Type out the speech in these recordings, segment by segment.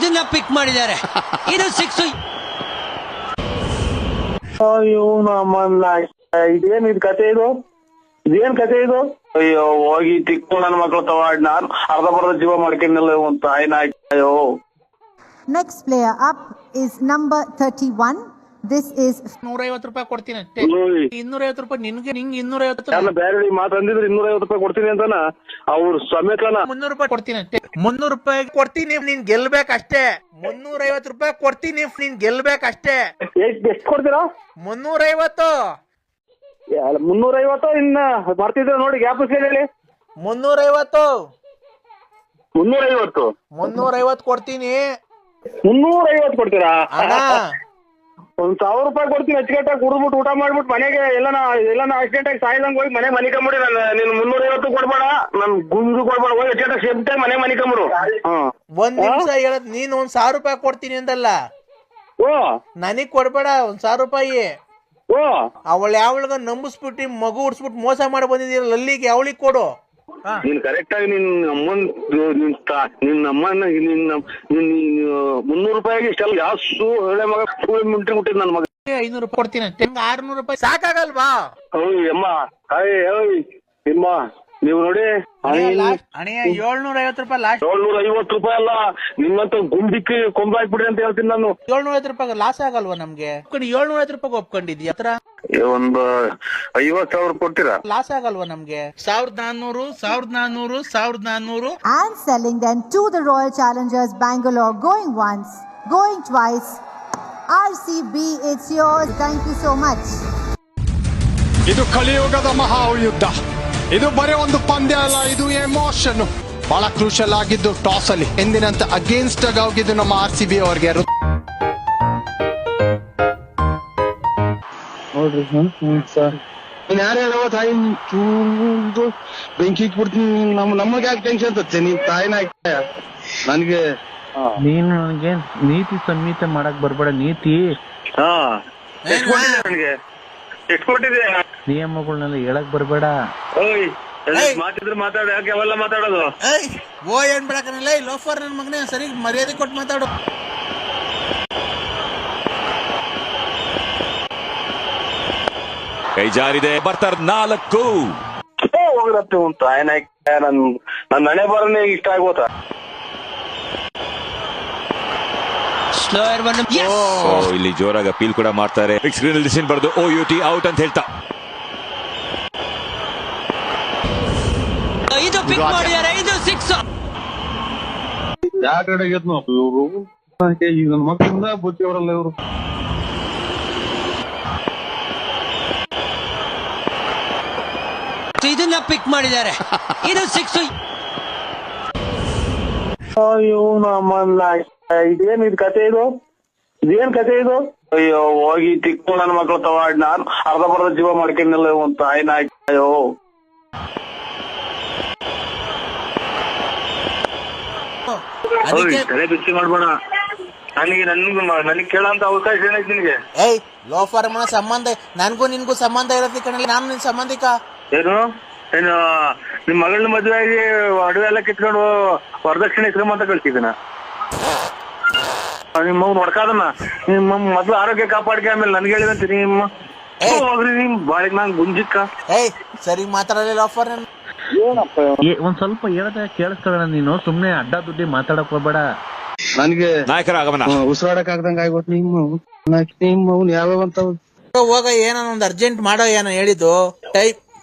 ಇದನ್ನ ಪಿಕ್ ಮಾಡಿದ್ದಾರೆ. ಇದು 6. ಅಯ್ಯೋ ನಮ್ಮನ್ನ ಇದೇನ್ ಇದು ಕತೆ ಇದು? ಇದೇನ್ ಕತೆ ಇದು? ಅಯ್ಯೋ ಹೋಗಿ ತಿಕ್ಕು ನನ್ನ ಮಕ್ಕಳು ತವಾಡ್ ನಾನು ಅರ್ಧ ಬರ್ಧ ಜೀವ ಮಾಡ್ಕೊಂಡಿಲ್ಲ ಅಂತ ಅಯ್ಯೋ. Next player up is number 31. This is 150 ರೂಪಾಯಿ ಕೊಡ್ತೀನಿ ಅಷ್ಟೇ. 250 ರೂಪಾಯಿ ನಿನ್ಗೆ 250 ಎಲ್ಲ ಬೇರೆ ಮಾತಂದಿದ್ರೆ 250 ರೂಪಾಯಿ ಕೊಡ್ತೀನಿ ಅಂತಾನ ಅವ್ರ ಸಮೇತನ 300 ರೂಪಾಯಿ ಕೊಡ್ತೀನಿ ಅಷ್ಟೇ. 300 ರೂಪಾಯಿ ಕೊಡ್ತೀನಿ, ನೀನ್ ಗೆಲ್ಬೇಕಷ್ಟೇ. 350 ರೂಪಾಯಿ ಕೊಡ್ತೀನಿ, ನೀನ್ ಗೆಲ್ಬೇಕಷ್ಟೇ. ಎಷ್ಟು ಕೊಡ್ತೀರಾ? 350. 350 ಇನ್ನ ಬರ್ತಿದ್ರೆ ನೋಡಿ ಗ್ಯಾಪ್ ಹೇಳಿ. 350 350 350 ಕೊಡ್ತೀನಿ. 350 ಕೊಡ್ತೀರಾ? ಅಣ್ಣ 1000 ರೂಪಾಯಿ ಕೊಡ್ತೀನಿ. ಅಚ್ಚುಕಟ್ಟಾಗಿ ಕುಡಿದ್ಬಿಟ್ಟು ಊಟ ಮಾಡ್ಬಿಟ್ಟು ಮನೆಗೆ ಎಲ್ಲನ ಆಕ್ಸಿಡೆಂಟ್ ಆಗಿ ಸಾಯ್ದಂಗ್ ಹೋಗಿ ಮನೆ ಮನಿಕಂಬಿಡಿ. ನೀನ್ 350 ಕೊಡ್ಬೇಡ, ನನ್ ಗುಂಜು ಕೊಡ್ಬೇಡ, ಹೋಗಿ ಅಚ್ಚುಕಟ್ಟಾಗಿ ಸೇಫ್ಟಿ ಮನೆ ಮನಿಕಂಬಿಡು. ಒಂದ್ ನಿಮಿಷ ಹೇಳದ್, ನೀನ್ 1000 ರೂಪಾಯಿ ಕೊಡ್ತೀನಿ ಅಂದಲ್ಲ, ಓ ನನಗ್ ಕೊಡ್ಬೇಡ 1000 ರೂಪಾಯಿ. ಓ ಯಾವಳಿಗ ನಂಬಿಸ್ಬಿಟ್ಟು ಮಗು ಉಡ್ಸ್ಬಿಟ್ಟು ಮೋಸ ಮಾಡಿ ಬಂದಿದ್ದೀರಲ್ಲ, ಅಲ್ಲಿಗೆ ಅವಳಿಗೆ ಕೊಡು. ನೀನ್ ಕರೆಕ್ಟ್ ಆಗಿ ನಿನ್ನ ಅಮ್ಮನ 300 ರೂಪಾಯಿಗೆ ಇಷ್ಟೆಲ್ಲ ಜಾಸ್ತಿ ಒಳ್ಳೆ ಮಗ ಮುಂಟಿ ಮುಟ್ಟಿದ್ ನನ್ನ ಮಗ. 500 ರೂಪಾಯಿ ಕೊಡ್ತೀನಿ ಅಷ್ಟೇ. 600 ರೂಪಾಯಿ ಸಾಕಾಗಲ್ವಾ? ಅಮ್ಮ ನಿಮ್ಮ ನೀವು ನೋಡಿ ಅಣ್ಣಯ್ಯ 750 ರೂಪಾಯಿ ಲಾಸ್ಟ್. 750 ರೂಪಾಯಿ ಅಲ್ಲ, ನಿಮ್ಮಂತ ಗುಂಡಿಕ್ಕಿ ಕೊಂಬಾಕ್ಬಿಡಿ ಅಂತ ಹೇಳ್ತೀನಿ ನಾನು. 750 ರೂಪಾಯಿ ಲಾಸ್ ಆಗಲ್ವಾ ನಮ್ಗೆ? 750 ರೂಪಾಯಿ ಒಪ್ಕೊಂಡಿದ್ಯಾ ಹತ್ರ? ಒಂದು 50,000 ಕೊಡ್ತೀರಾ? ಲಾಸ್ ಆಗಲ್ವಾ ನಮ್ಗೆ? 1400 1400 1400. and selling them to the Royal Challengers Bangalore. Going once, going twice. RCB, it's yours. Thank you so much. ಇದು ಕಲಿಯುಗದ ಮಹಾಯುದ್ಧ. ಇದು ಬರೀ ಒಂದು ಪಂದ್ಯ ಅಲ್ಲ, ಇದು ಎಮೋಷನ್. ಬಹಳ ಕ್ರೂಷಲ್ ಆಗಿದ್ದು ಟಾಸ್ ಅಲ್ಲಿ ಎಂದಿನಂತ ಅಗೇನ್ಸ್ಟ್ ಆಗಿ ಹೋಗಿದ್ದು ನಮ್ಮ RCB ಅವ್ರಿಗೆ. ನೋಡ್ರಿ ಸರ್, ಯಾರು ಹೇಳುವ ತಾಯಿ ಬೆಂಕಿ ಇಟ್ಬಿಡ್ತೀನಿ. ನಮಗೆ ಯಾಕೆ ಟೆನ್ಷನ್ ತತ್ತೆ? ನೀನ್ ತಾಯಿನ ನನ್ಗೆ ನೀನು ನನಗೆ ನೀತಿ ಸಂಹಿತೆ ಮಾಡಕ್ ಬರ್ಬೇಡ. ನೀತಿ ನನಗೆ ಎಷ್ಟು ಕೊಟ್ಟಿದೆ? ನಿಯಮಗಳನ್ನೆಲ್ಲ ಹೇಳಕ್ ಬರ್ಬೇಡ. ಮಾತಿದ್ರೆ ಮಾತಾಡ, ಯಾಕೆ ಅವೆಲ್ಲ ಮಾತಾಡೋದು? ಓ ಏನ್ ಬಿಡಕನಲ್ಲ ಲೋಫರ್ ನನ್ ಮಗನೇ, ಸರಿ ಮರ್ಯಾದೆ ಕೊಟ್ಟು ಮಾತಾಡು. ಕೈ ಜಾರಿದೆ, ಬರ್ತಾರ 4. ಹೋಗಿರತ್ತೆ ಅಂತ ನನ್ ನನೆ ಬರನೇ ಇಷ್ಟ ಆಗೋತಾ. ಇಲ್ಲಿ ಜೋರಾಗಿ ಅಪೀಲ್ ಕೂಡ ಮಾಡ್ತಾರೆ. ಬಿಗ್ ಸ್ಕ್ರೀನ್ ಅಲ್ಲಿ ಡಿಸಿಷನ್ ಬರೆದು OUT ಔಟ್ ಅಂತ ಹೇಳ್ತಾ ಇದು ಪಿಕ್ ಮಾಡಿದ್ದಾರೆ. ಇದು 6. ಯಾವ ಕಡೆ ಇವರು ಈಗ ನನ್ನ ಮಕ್ಕಳಿಂದ ಬುದ್ಧಿ ಅವರಲ್ಲ ಇವರು. ಇದನ್ನ ಪಿಕ್ ಮಾಡಿದ್ದಾರೆ. ಇದು 6. ಅಯ್ಯೋ ನಮ್ಮನ್ನ ಇದೇನ್ ಇದು ಕತೆ ಇದು? ಇದೇನ್ ಕತೆ ಇದು? ಅಯ್ಯೋ ಹೋಗಿ ತಿಕ್ಕು ನನ್ನ ಮಕ್ಕಳು ತವಾಡ್ ನಾನು ಅರ್ಧ ಬರ್ಧ ಜೀವ ಮಾಡ್ಕೊಂಡಿಲ್ಲ ಅಂತ ಅಯ್ಯೋ. ತಲೆ ಬಿಚ್ಚಿ ಮಾಡ್ಬೇಡ. ನನಗೆ ಕೇಳಂತ ಅವಕಾಶ ಏನೈತಿ ನಿನಗೆ? ಏಯ್ ಲೋಫರ್ ಮನ ಸಂಬಂಧ ನನ್ಗೂ ನಿನ್ಗೂ ಸಂಬಂಧ ಇರತ್ತೆ ಕಣಲ್ಲಿ. ನಾನು ನಿನ್ ಸಂಬಂಧಿಕ. ಏನು ನಿಮ್ ಮಗಳನ್ನ ಮದುವೆ ಆಗಿ ಅಡವೆ ಎಲ್ಲ ಕಿತ್ಕೊಂಡು ವರದಕ್ಷಿಣೆ ಇಸ್ಕೊಂಬಂತ ಕಳ್ಸಿದ್ದೀನ. ನಿಮ್ಮ ನೋಡ್ಕಾದನ್ನ ನಿಮ್ಮ ಮೊದ್ಲು ಆರೋಗ್ಯ ಕಾಪಾಡ್ಕೆ, ಆಮೇಲೆ ನನ್ಗೆ ಹೇಳಿದಂತೆ ನಿಮ್ಮ ಹೋಗ್ರಿ ನಿಮ್ ಬಾಳಿಗೆ ನಾನ್ ಗುಂಜಿಕ್ಕ. ಏಯ್ ಸರಿ ಮಾತಾಡಲಿ ಲೋಫರ್. ಒಂದ್ ಸ್ವಲ್ಪ ಹೇಳದ ಕೇಳಿಸ್ಕೊಳ್ಳೋಣ. ನೀನು ಸುಮ್ನೆ ಅಡ್ಡ ದುಡ್ಡಿ ಮಾತಾಡಕ್ ಹೋಗ್ಬೇಡ. ನನ್ಗೆ ನಾಯಕರ ಆಗಮನ ಉಸಿರಾಡಕ್ ಆಗ್ದಂಗ ಆಗ್ಬಿಟ್ಟು ನಿಮ್ಮ ಯಾವಂತ ಹೋಗ. ಏನೋ ಒಂದ್ ಅರ್ಜೆಂಟ್ ಮಾಡೋ ಏನೋ ಹೇಳಿದ್ದು.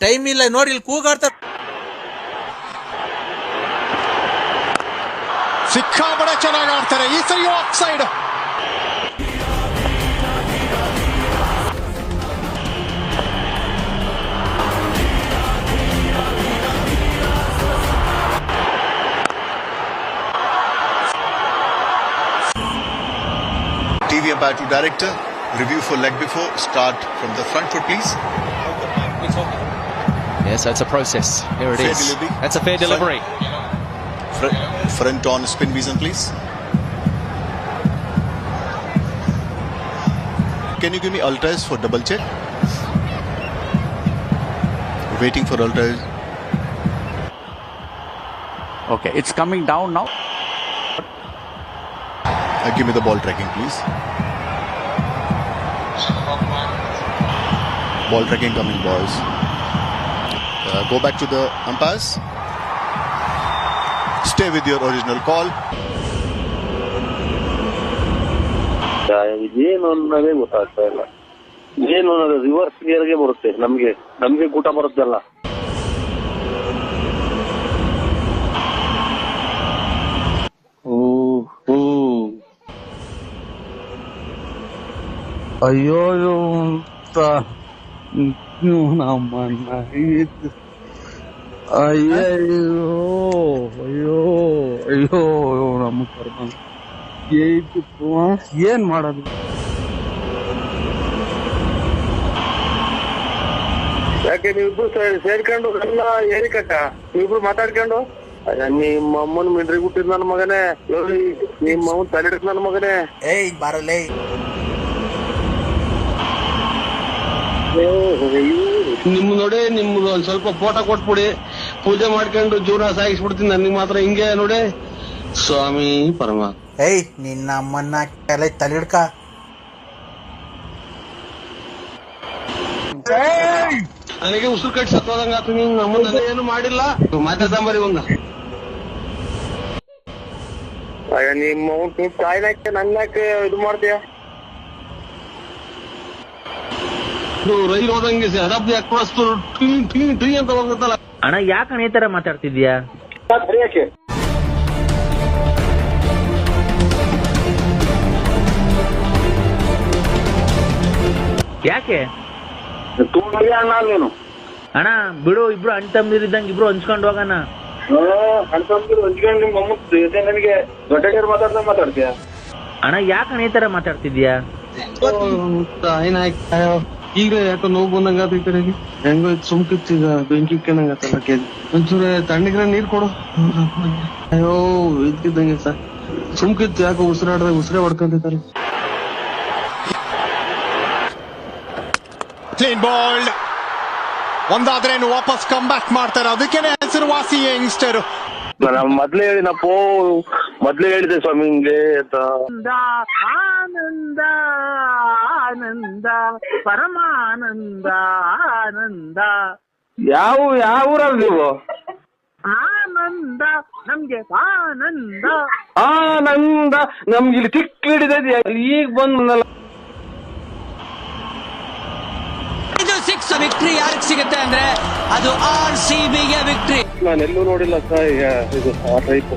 ಟೈಮ್ ಇಲ್ಲ ನೋಡಿ, ಇಲ್ಲಿ ಕೂಗಾಡ್ತಾರ. ಸಿಕ್ಕಾಪಡೆ ಚೆನ್ನಾಗಿ ಆಡ್ತಾರೆ ಈ ಸರಿ. Of side. TV Battle Director, review for leg before. Start from the front foot, please. Yes, that's a process. Here it Fair is. delivery. That's a fair delivery. Front on spin vision, please. Can you give me ultras for double check? Waiting for ultras. Okay, it's coming down now. Give me the ball tracking, please. Ball tracking coming, boys. Go back to the umpires. Stay with your original call. ಏನು ಅನ್ನೋದೇ ಗೊತ್ತಾಗ್ತಾ ಇಲ್ಲ. ಏನು ಅನ್ನೋದು reverse ಗೇರ್ಗೆ ಬರುತ್ತೆ. ನಮ್ಗೆ ಕೂಟ ಬರುತ್ತಲ್ಲ. ಅಯ್ಯೋ ಅಂತ ನಮ್ಮನ್ನ ಅಯ್ಯೋ ಅಯ್ಯೋ ಅಯ್ಯೋ ನಮ್ಮ ಕರ್ಮ ಏನ್ ಮಾಡೋದು. ಯಾಕೆ ನೀವಿಬ್ರು ಸೇರ್ಕೊಂಡು ಎಲ್ಲ ಏರಿಕಟ್ಟ ನೀವಿಬ್ರು ಮಾತಾಡ್ಕೊಂಡು ನಿಮ್ಮ ಅಮ್ಮನ ಮಿಂಡ್ರಿ ಹುಟ್ಟಿದ್ ನನ್ನ ಮಗನೇ, ನಿಮ್ಮ ಅಮ್ಮನ್ ತಲೆಡಿದ್ ನನ್ನ ಮಗನೇ. ಏಯ್ ಬರಲೇ ನಿಮ್ ನೋಡಿ ನಿಮ್ದು ಒಂದ್ ಸ್ವಲ್ಪ ಫೋಟೋ ಕೊಟ್ಬಿಡಿ, ಪೂಜೆ ಮಾಡ್ಕೊಂಡು ಜೀವನ ಸಾಗಿಸ್ಬಿಡ್ತೀನಿ. ನನಗೆ ಮಾತ್ರ ಹಿಂಗೆ ನೋಡಿ ಸ್ವಾಮಿ ಪರಮಾತ್ಮ. ಏಯ್ ನಿನ್ನ ಅಮ್ಮನ್ನ ತಲೆಡ್ಕ. ನನಗೆ ಉಸಿರು ಕಟ್ಟಿ ಸತ್ತೋದಂಗ ಆತು. ನೀವು ನಮ್ಮನ್ನ ಏನು ಮಾಡಿಲ್ಲ ಮಾತಾಡ್ತಾಂಬರಿ ಒಂದ ನಿಮ್ಮ ತಾಯಿನಾಕೆ ನನ್ನಾಕೆ ಇದು ಮಾಡ್ತೀಯ. ರೈಲ್ ಹೋದಂಗೆ ಹಡಬ್ದಿ ಹಾಕೋಷ್ಟು ಟೀ ಅಂತ ಹೋಗುತ್ತಲ್ಲ. ಅಣ್ಣ ಯಾಕಣ್ಣ ಈ ತರ ಮಾತಾಡ್ತಿದ್ಯಾ? ಯಾಕೆ ಯಾಕೆ ಅಣ್ಣ ನೀನು ಅಣ್ಣ ಬಿಡು, ಇಬ್ರು ಅಣ್ಣ ತಮ್ಮದಿರಿದ್ದಂಗೆ ಇಬ್ರು ಹಂಚ್ಕೊಂಡು ಹೋಗೋಣ. ಅನ್ಕೊಂಡ್ರು ಹಂಚ್ಕೊಂಡು ನಿಮ್ಮ ಅಮ್ಮ ನನಗೆ ದೊಡ್ಡ ಮಾತಾಡ್ತೀಯ. ಅಣ್ಣ ಯಾಕಣ್ಣ ಈ ತರ ಮಾತಾಡ್ತಿದ್ಯಾ? ಈಗ ಯಾಕೋ ನೋವು ಬಂದಂಗ ಈ ಕಡೆಗೆ ಹೆಂಗೋ ಸುಮ್ಕಿತ್ತು. ಈಗ ಬೆಂಕಿ ಕೇಳಂಗತ್ತಲ್ಲ ಒಂಚೂರು ತಣ್ಣಗಿರ ನೀರ್ ಕೊಡು. ಅಯ್ಯೋ ಇದ್ಕಿದ್ದಂಗೆ ಸರ್ ಸುಮ್ಕಿತ್ತು. ಯಾಕೋ ಉಸಿರೇ ಹೊಡ್ಕೊಂತಿದ್ದಾರೆ. Clean bald. ಒಂದಾದ್ರೇನು ವಾಪಸ್ ಕಮ್ ಬ್ಯಾಕ್ ಮಾಡ್ತಾರೆ. ಅದಕ್ಕೇನೆ ಹೆಸರುವಾಸಿ ಯಂಗ್ಸ್ಟರ್. ಮೊದ್ಲೇ ಹೇಳಿದೆ ಸ್ವಾಮಿ ಹಿಂಗೆ ಅಂತ. ಆನಂದ ಆನಂದ ಪರಮಾನಂದ ಆನಂದ. ಯಾವ ಊರಲ್ಲಿ ನೀವು? ಆನಂದ ನಮ್ಗೆ ಆನಂದ ಆನಂದ ನಮ್ಗೆ ಇಲ್ಲಿ ಚಿಕ್ಕ ಹಿಡಿದ ಈಗ ಬಂದ. ಇದು 6 ವಿಕ್ಟ್ರಿ ಯಾರಿಗೆ ಸಿಗುತ್ತೆ ಅಂದ್ರೆ ಅದು RCB ಗೆ ವಿಕ್ಟ್ರಿ. ನಾನೆಲ್ಲೂ ನೋಡಿಲ್ಲ ಸರ್ ಇದು ಆ ಟೈಪ್.